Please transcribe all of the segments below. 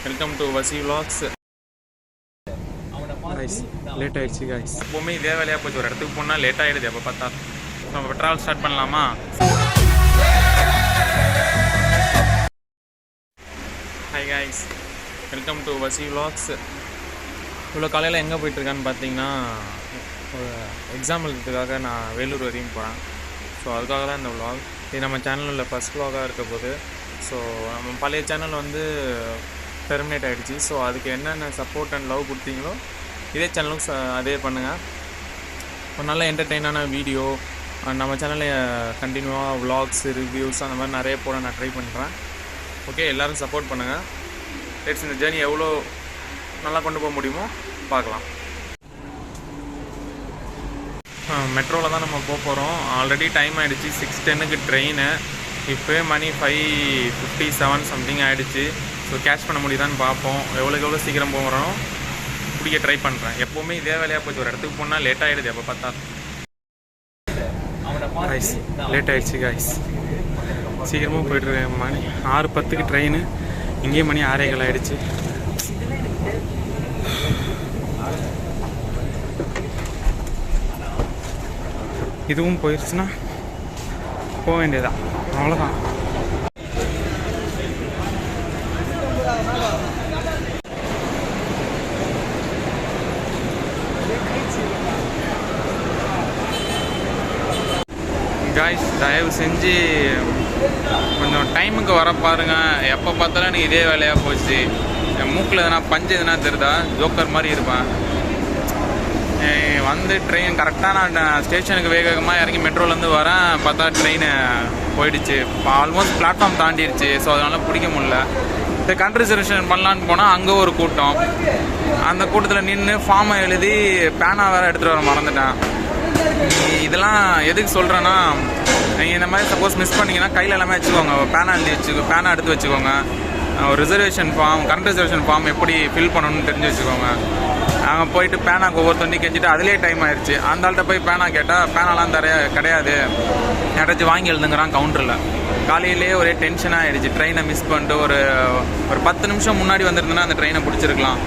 Welcome to வசி vlogs. Guys late ஆயிடுச்சு guys. எப்போவுமே இதே வேலையாக போச்சு, ஒரு இடத்துக்கு போனால் லேட் ஆகிடுது எப்போ பார்த்தா. நம்ம ட்ராவல் ஸ்டார்ட் பண்ணலாமா? ஹாய் கைஸ், வெல்கம் டு வசி vlogs. இவ்வளோ காலையில் எங்கே போயிட்டுருக்கான்னு பார்த்தீங்கன்னா, ஒரு எக்ஸாம் எழுதுறதுக்காக நான் வேலூர் வரையும் போகிறேன். ஸோ அதுக்காக தான் இந்த vlog. இது நம்ம சேனலில் ஃபஸ்ட் vlog-ஆக இருக்க போது. ஸோ நம்ம பழைய சேனல் வந்து டெர்மினேட் ஆகிடுச்சு. ஸோ அதுக்கு என்னென்ன சப்போர்ட் அண்ட் லவ் கொடுத்தீங்களோ இதே சேனலுக்கும் அதே பண்ணுங்கள். ஒரு நல்ல என்டர்டெயினான வீடியோ நம்ம சேனலில் கண்டினியூவாக vlogs, ரிவ்யூஸ் அந்த மாதிரி நிறைய போட நான் ட்ரை பண்ணுறேன். ஓகே, எல்லோரும் சப்போர்ட் பண்ணுங்கள். லெட்ஸ் இந்த ஜேர்னி எவ்வளோ நல்லா கொண்டு போக முடியுமோ பார்க்கலாம். மெட்ரோவில் தான் நம்ம போக போகிறோம். ஆல்ரெடி டைம் ஆகிடுச்சு, 6:10க்கு ட்ரெயின். இப்போயே மணி 5:57 சம்திங் ஆகிடுச்சு. ஸோ கேட்ச் பண்ண முடியுதான்னு பார்ப்போம். எவ்வளோ சீக்கிரம் போகிறோம் பிடிக்க ட்ரை பண்ணுறேன். எப்போவுமே இதே வேலையாக போச்சு, ஒரு இடத்துக்கு போனால் லேட் ஆகிடுது எப்போ பார்த்தா. கைஸ் லேட் ஆகிடுச்சு கைஸ், சீக்கிரமாக போய்ட்டுருக்கேன். மணி 6:10க்கு ட்ரெயின், இங்கேயும் மணி 6:15 ஆகிடுச்சு. இதுவும் போயிடுச்சுன்னா போக வேண்டியதான், அவ்வளோதான். காய்ஸ் தயவு செஞ்சு கொஞ்சம் டைமுக்கு வர பாருங்கள். எப்போ பார்த்தாலும் எனக்கு இதே வேலையாக போச்சு. என் மூக்கில் எதனா பஞ்சு எதனா தெரியுதா, ஜோக்கர் மாதிரி இருப்பேன். வந்து ட்ரெயின் கரெக்டாக நான் ஸ்டேஷனுக்கு வேகமாக இறங்கி மெட்ரோலேருந்து வரேன், பார்த்தா ட்ரெயின் போயிடுச்சு. Almost platform தாண்டிடுச்சு. ஸோ அதனால் பிடிக்க முடியல. இந்த கண்ட் ரிசர்வேஷன் பண்ணலான்னு போனால் அங்கே ஒரு கூட்டம். அந்த கூட்டத்தில் நின்று ஃபார்மை எழுதி பேனா வேறு எடுத்துகிட்டு வர மறந்துட்டேன். இதெல்லாம் எதுக்கு சொல்கிறேன்னா, நீங்கள் இந்த மாதிரி சப்போஸ் மிஸ் பண்ணிங்கன்னா கையில் எல்லாமே வச்சுக்கோங்க. பேனா எடுத்து வச்சுக்கோங்க. ஒரு reservation form, current reservation form எப்படி ஃபில் பண்ணணும்னு தெரிஞ்சு வச்சுக்கோங்க. நாங்கள் போயிட்டு பேனாக்கு ஒவ்வொருத்தண்டி கெஞ்சிட்டு அதிலே டைம் ஆயிடுச்சு. அந்த ஆள்கிட்ட போய் பேனா கேட்டால் பேனாலாம் கிடையாது, யாராச்சும் வாங்கி எழுதுங்கிறான் கவுண்டரில். காலையிலே ஒரே டென்ஷனாக ஆகிடுச்சு. ட்ரெயினை மிஸ் பண்ணிட்டு ஒரு 10 நிமிஷம் முன்னாடி வந்திருந்தேன்னா அந்த ட்ரெயினை பிடிச்சிருக்கலாம்.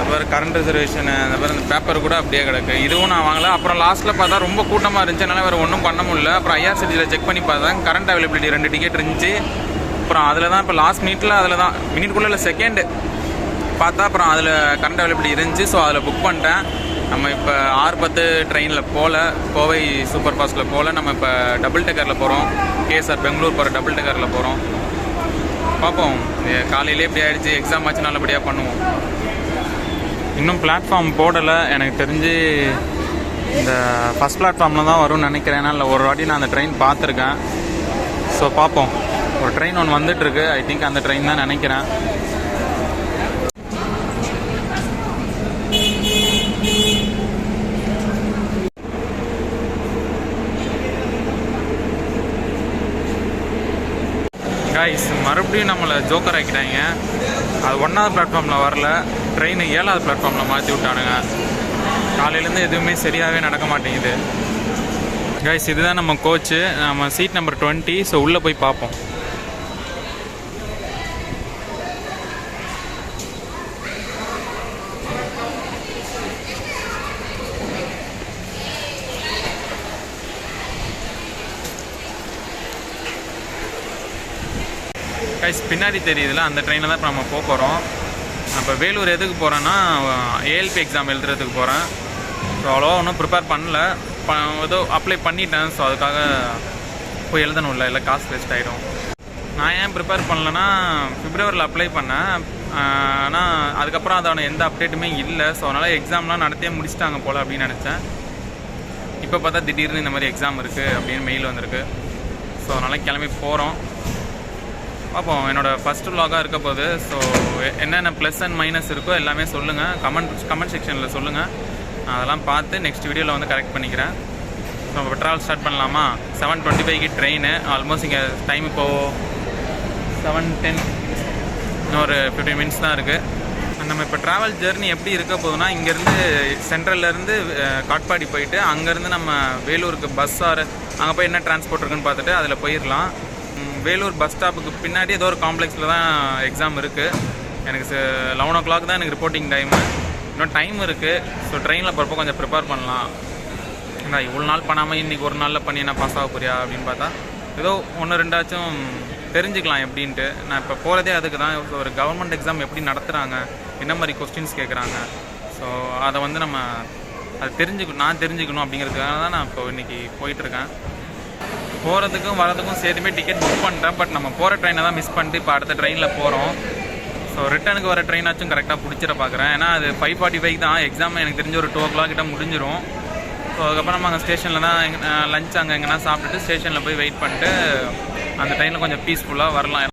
அப்புறம் கரண்ட் ரிசர்வேஷனு அந்த மாதிரி அந்த பேப்பர் கூட அப்படியே கிடக்கு. இதுவும் நான் வாங்கலை. அப்புறம் லாஸ்ட்டில் பார்த்தா ரொம்ப கூட்டமாக இருந்துச்சு, அதனால் வேறு ஒன்றும் பண்ண முடியல. அப்புறம் ஐஆர்சிடிசியில் செக் பண்ணி பார்த்தேன், கரண்ட் அவைலபிலிட்டி 2 டிக்கெட் இருந்துச்சு. அப்புறம் அதில் தான் இப்போ லாஸ்ட் அதில் தான் மினிட்குள்ளே இல்லை செகண்டு பார்த்தா அப்புறம் அதில் கரண்ட் அவைலபிலிட்டி இருந்துச்சு. ஸோ அதில் புக் பண்ணிட்டேன். நம்ம இப்போ 6:10 ட்ரெயினில் கோவை சூப்பர் ஃபாஸ்ட்டில் போகல. நம்ம இப்போ டபுள் டெக்கரில் போகிறோம். கேஎஸ்ஆர் பெங்களூர் போகிற டபுள் டெக்கரில் போகிறோம். பார்ப்போம். காலையிலே இப்படி ஆகிடுச்சு, எக்ஸாம் ஆச்சு நல்லபடியாக பண்ணுவோம். இன்னும் பிளாட்ஃபார்ம் போடலை. எனக்கு தெரிஞ்சு இந்த ஃபஸ்ட் பிளாட்ஃபார்மில் தான் வரும்னு நினைக்கிறேன். இல்லை ஒரு வாட்டி நான் அந்த ட்ரெயின் பார்த்துருக்கேன். ஸோ பார்ப்போம். ஒரு ட்ரெயின் ஒன்று வந்துட்டுருக்கு. ஐ திங்க் அந்த ட்ரெயின் தான் நினைக்கிறேன். கைஸ் மறுபடியும் நம்மளை ஜோக்கர் ஆக்கிட்டாங்க. அது 1வது பிளாட்ஃபார்மில் வரல, ட்ரெயின் 7வது பிளாட்ஃபார்மில் மாற்றி விட்டானுங்க. காலையிலேருந்து எதுவுமே சரியாகவே நடக்க மாட்டேங்குது. கைஸ் இதுதான் நம்ம கோச்சு, நம்ம சீட் நம்பர் 20. ஸோ உள்ளே போய் பார்ப்போம். கைஸ் பின்னாடி தெரியுதுல, அந்த ட்ரெயினில் தான் இப்போ நம்ம போக போகிறோம். இப்போ வேலூர் எதுக்கு போகிறேன்னா, ஏஎல்பி எக்ஸாம் எழுதுறதுக்கு போகிறேன். ஸோ அவ்வளோவா ஒன்றும் ப்ரிப்பேர் பண்ணல, ஏதோ அப்ளை பண்ணிட்டேன். ஸோ அதுக்காக போய் எழுதணும்ல, இல்லை காசு வேஸ்ட் ஆகிடும். நான் ஏன் ப்ரிப்பேர் பண்ணலன்னா, பிப்ரவரியில் அப்ளை பண்ணேன். ஆனால் அதுக்கப்புறம் அதோட எந்த அப்டேட்டுமே இல்லை. ஸோ அதனால் எக்ஸாம்லாம் நடத்தியே முடிச்சிட்டாங்க போல் அப்படின்னு நினச்சேன். இப்போ பார்த்தா திடீர்னு இந்த மாதிரி எக்ஸாம் இருக்குது அப்படின்னு மெயில் வந்திருக்கு. ஸோ அதனால் கிளம்பி போகிறோம். பார்ப்போம். என்னோடய ஃபஸ்ட்டு vlog-ஆக இருக்க போது. ஸோ என்னென்ன ப்ளஸ் அண்ட் மைனஸ் இருக்கோ எல்லாமே சொல்லுங்கள், கமெண்ட் செக்ஷனில் சொல்லுங்கள். நான் அதெல்லாம் பார்த்து நெக்ஸ்ட் வீடியோவில் வந்து கரெக்ட் பண்ணிக்கிறேன். ஸோ இப்போ ட்ராவல் ஸ்டார்ட் பண்ணலாமா? 7:25க்கு ட்ரெயின். ஆல்மோஸ்ட் இங்கே டைம் இப்போது 7:10, இன்னொரு 15 மினிட்ஸ் தான் இருக்குது. நம்ம இப்போ ட்ராவல் ஜெர்னி எப்படி இருக்க போகுதுன்னா, இங்கேருந்து சென்ட்ரல்லேருந்து காட்பாடி போயிட்டு அங்கேருந்து நம்ம வேலூருக்கு பஸ் ஆர் அங்கே போய் என்ன டிரான்ஸ்போர்ட் இருக்குன்னு பார்த்துட்டு அதில் போயிடலாம். வேலூர் பஸ் ஸ்டாப்புக்கு பின்னாடி ஏதோ ஒரு காம்ப்ளெக்ஸில் தான் எக்ஸாம் இருக்குது. எனக்கு 11 o'clock தான் எனக்கு ரிப்போர்ட்டிங் டைமு. இன்னும் டைம் இருக்குது. ஸோ ட்ரெயினில் போகிறப்போ கொஞ்சம் ப்ரிப்பேர் பண்ணலாம். நான் இவ்வளோ நாள் பண்ணாமல் இன்றைக்கி ஒரு நாளில் பண்ணி நான் பாஸ் ஆக போறியா அப்படின்னு பார்த்தா ஏதோ 1-2 தெரிஞ்சுக்கலாம் எப்படின்ட்டு. நான் இப்போ போகிறதே அதுக்கு தான். ஒரு கவர்மெண்ட் எக்ஸாம் எப்படி நடத்துகிறாங்க, என்ன மாதிரி கொஸ்டின்ஸ் கேட்குறாங்க, ஸோ அதை வந்து நம்ம அதை நான் தெரிஞ்சுக்கணும் அப்படிங்கிறதுக்காக தான் நான் இப்போ இன்றைக்கி போயிட்டுருக்கேன். போகிறதுக்கும் வரதுக்கும் சேர்த்துமே டிக்கெட் புக் பண்ணிட்டேன். பட் நம்ம போகிற ட்ரெயினை தான் மிஸ் பண்ணிட்டு இப்போ அடுத்த ட்ரெயினில் போகிறோம். ஸோ ரிட்டனுக்கு வர ட்ரெயினாச்சும் கரெக்டாக பிடிச்சிட பார்க்குறேன். ஏன்னா அது 5:45 தான் எக்ஸாம். எனக்கு தெரிஞ்ச ஒரு 2 o'clock கிட்ட முடிஞ்சிடும். ஸோ அதுக்கப்புறம் நம்ம அங்கே ஸ்டேஷனில் தான் லஞ்ச் அங்கே எங்கன்னா சாப்பிட்டுட்டு ஸ்டேஷனில் போய் வெயிட் பண்ணிட்டு அந்த ட்ரெயினில் கொஞ்சம் பீஸ்ஃபுல்லாக வரலாம்.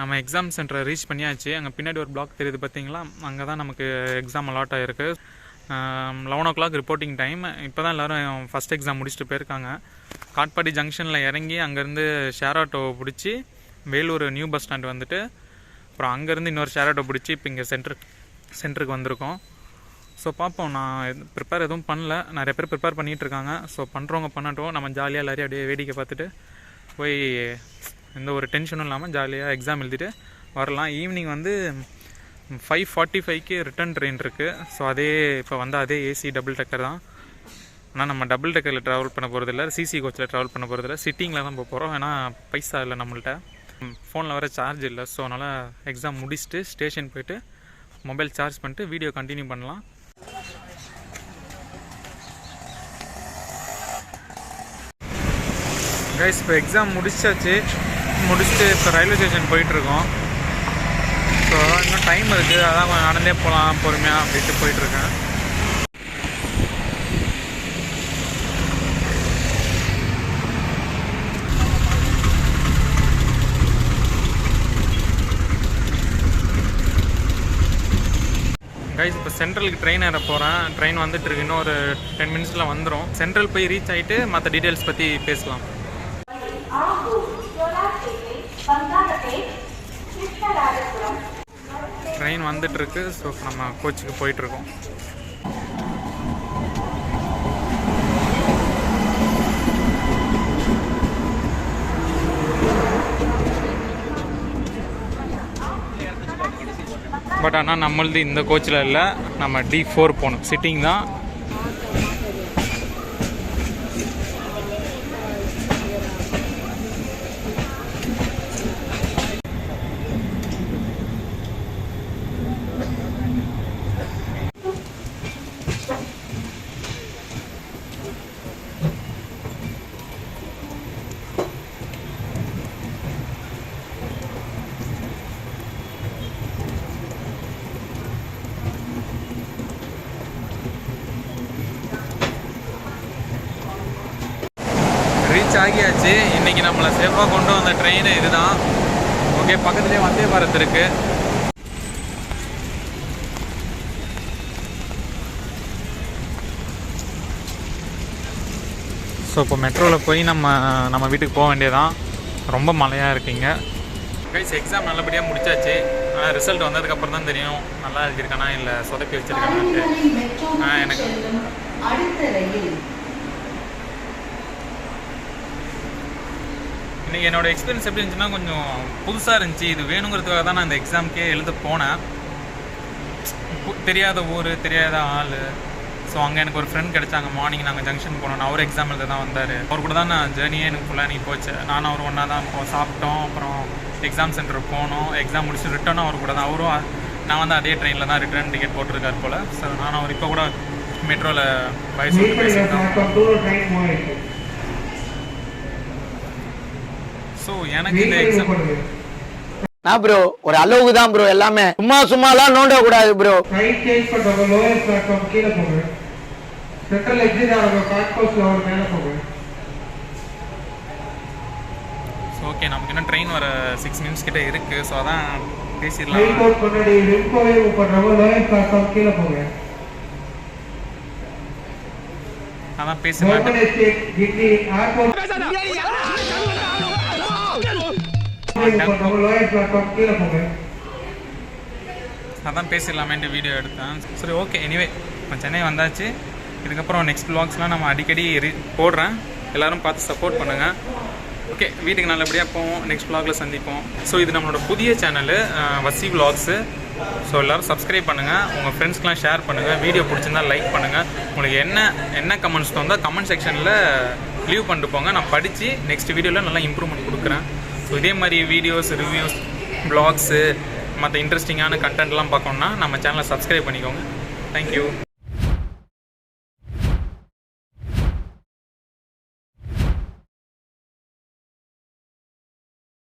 நம்ம எக்ஸாம் சென்டரை ரீச் பண்ணியாச்சு. அங்கே பின்னாடி ஒரு பிளாக் தெரியுது பார்த்தீங்களா, அங்கே தான் நமக்கு எக்ஸாம் அலாட் ஆகிருக்கு. 11 o'clock ரிப்போர்ட்டிங் டைம். இப்போ தான் எல்லோரும் ஃபஸ்ட் எக்ஸாம் முடிச்சுட்டு போயிருக்காங்க. காட்பாடி ஜங்ஷனில் இறங்கி அங்கேருந்து ஷேர் ஆட்டோ பிடிச்சி வேலூர் நியூ பஸ் ஸ்டாண்ட் வந்துட்டு அப்புறம் அங்கேருந்து இன்னொரு ஷேர் ஆட்டோ பிடிச்சி இப்போ இங்கே சென்டருக்கு வந்திருக்கோம். ஸோ பார்ப்போம். நான் ப்ரிப்பேர் எதுவும் பண்ணல, நிறைய பேர் ப்ரிப்பேர் பண்ணிகிட்ருக்காங்க. ஸோ பண்ணுறவங்க பண்ணட்டும். நம்ம ஜாலியாக எல்லாரையும் அப்படியே வேடிக்கை பார்த்துட்டு போய் எந்த ஒரு டென்ஷனும் இல்லாமல் ஜாலியாக எக்ஸாம் எழுதிட்டு வரலாம். ஈவினிங் வந்து 5:45க்கு ரிட்டன் ட்ரெயின் இருக்குது. ஸோ அதே இப்போ வந்து அதே ஏசி டபுள் டெக்கர் தான். ஆனால் நம்ம டபுள் டெக்கரில் ட்ராவல் பண்ண போகிறதில்ல, சிசி கோச்சில் ட்ராவல் பண்ண போகிறதில்ல, சிட்டிங்கில் தான் போக போகிறோம். ஏன்னா பைசா இல்லை நம்மள்ட்ட, ஃபோனில் வர சார்ஜ் இல்லை. ஸோ அதனால் எக்ஸாம் முடிச்சுட்டு ஸ்டேஷன் போய்ட்டு மொபைல் சார்ஜ் பண்ணிட்டு வீடியோ கண்டினியூ பண்ணலாம். கைஸ் இப்போ எக்ஸாம் முடிச்சிட்டு இப்போ ரயில்வே ஸ்டேஷன் போயிட்டுருக்கோம். ஸோ இன்னும் டைம் இருக்குது, அதான் கொஞ்சம் நடந்தே போகலாம் பொறுமையாக அப்படின்ட்டு போயிட்டுருக்கேன். கைஸ் இப்போ சென்ட்ரலுக்கு ட்ரெயின் ஏற போகிறேன். ட்ரெயின் வந்துட்டுருக்கு, இன்னும் ஒரு 10 minutesல வந்துடும். சென்ட்ரல் போய் ரீச் ஆகிட்டு மற்ற டீட்டெயில்ஸ் பற்றி பேசலாம். ட்ரெயின் வந்துட்டுருக்கு. ஸோ இப்போ நம்ம கோச்சுக்கு போயிட்டுருக்கோம். பட் ஆனால் நம்மளது இந்த கோச்சில் இல்லை, நம்ம D4 போகணும். சிட்டிங் தான். ரீச் ஆகியாச்சு. இன்றைக்கி நம்மளை சேஃபாக கொண்டு வந்த ட்ரெயின் இதுதான். ஓகே, பக்கத்துலேயே வந்தே பாரத் இருக்குது. ஸோ இப்போ மெட்ரோவில் போய் நம்ம வீட்டுக்கு போக வேண்டியதான். ரொம்ப மழையாக இருக்குங்க. கைஸ் எக்ஸாம் நல்லபடியாக முடிச்சாச்சு. ஆனால் ரிசல்ட் வந்ததுக்கப்புறம் தான் தெரியும் நல்லா எழுதியிருக்கானா இல்லை சொதப்பி வச்சுருக்கானான்ட்டு. எனக்கு இன்றைக்கி என்னோடய எக்ஸ்பீரியன்ஸ் எப்படி இருந்துச்சுன்னா கொஞ்சம் புதுசாக இருந்துச்சு. இது வேணுங்கிறதுக்காக தான் நான் இந்த எக்ஸாமுக்கே எழுத போனேன். தெரியாத ஊர், தெரியாத ஆள். ஸோ அங்கே எனக்கு ஒரு ஃப்ரெண்ட் கிடச்சாங்க. மார்னிங் நாங்கள் ஜங்ஷன் போனோம். அவர் எக்ஸாம் எழுத தான் வந்தார். அவர் கூட தான் நான் ஜேர்னியே எனக்கு ஃபுல்லாக இன்றைக்கி போச்சு. நானும் அவர் ஒன்றா தான் சாப்பிட்டோம். அப்புறம் எக்ஸாம் சென்டர் போனோம். எக்ஸாம் முடிச்சு ரிட்டனும் அவர் கூட தான். அவரும் நான் வந்து அதே ட்ரெயினில் தான் ரிட்டர்ன் டிக்கெட் போட்டிருக்கார் போல். ஸோ நானும் அவர் இப்போ கூட மெட்ரோவில் பை சொல்லிட்டு பேசியிருக்கோம். ஸோ எனக்கு இந்த எக்ஸாம் நான் ப்ரோ ஒரு அளவுக்கு தான் ப்ரோ எல்லாமே, சும்மாலாம் நோண்ட கூடாது ப்ரோ. ரைட் சேஞ்ச் பண்றோம், லோயர் பிளாட்ஃபார்ம் கீழ போங்க. சென்ட்ரல் எக்ஸிட் ஆகும், கார்ட்போஸ்ட்ல ஒரு மேல போங்க. ஓகே, நமக்கு இன்னும் ட்ரெயின் வர 6 minutes கிட்ட இருக்கு. ஸோ அதான் பேசிடலாம். ரைட் அவுட் பண்ணி ரிம்கோவே மூவ் பண்றோம், லோயர் பிளாட்ஃபார்ம் கீழ போங்க. அதான் பேசிடலாம். கவர்மெண்ட் எஸ்டேட் கிண்டி ஏர்போர்ட் லோயர் பிளாட்ஃபார்ம் கீழ போங்க. அதான் பேசிடலாமேன்ட்டு வீடியோ எடுத்தேன். சரி ஓகே, எனிவே இப்போ சென்னை வந்தாச்சு. இதுக்கப்புறம் நெக்ஸ்ட் vlogsலாம் நம்ம அடிக்கடி போடுறேன். எல்லோரும் பார்த்து சப்போர்ட் பண்ணுங்கள். ஓகே, வீட்டுக்கு நல்லபடியாக போவோம். நெக்ஸ்ட் vlogல சந்திப்போம். ஸோ இது நம்மளோட புதிய சேனலு வசி vlogs. ஸோ எல்லோரும் சப்ஸ்கிரைப் பண்ணுங்கள், உங்கள் ஃப்ரெண்ட்ஸ்க்கெலாம் ஷேர் பண்ணுங்கள். வீடியோ பிடிச்சிருந்தால் லைக் பண்ணுங்கள். உங்களுக்கு என்ன கமெண்ட்ஸ் தோணுதோ கமெண்ட் செக்ஷனில் லீவ் பண்ணிட்டு போங்க. நான் படித்து நெக்ஸ்ட் வீடியோவில் நல்லா இம்ப்ரூவ்மெண்ட் கொடுக்குறேன். ஸோ இதே மாதிரி வீடியோஸ், ரிவ்யூஸ், vlogs, மற்ற இன்ட்ரெஸ்டிங்கான கண்டென்ட்லாம் பார்க்கணுன்னா நம்ம சேனலை சப்ஸ்கிரைப் பண்ணிக்கோங்க. தேங்க்யூ.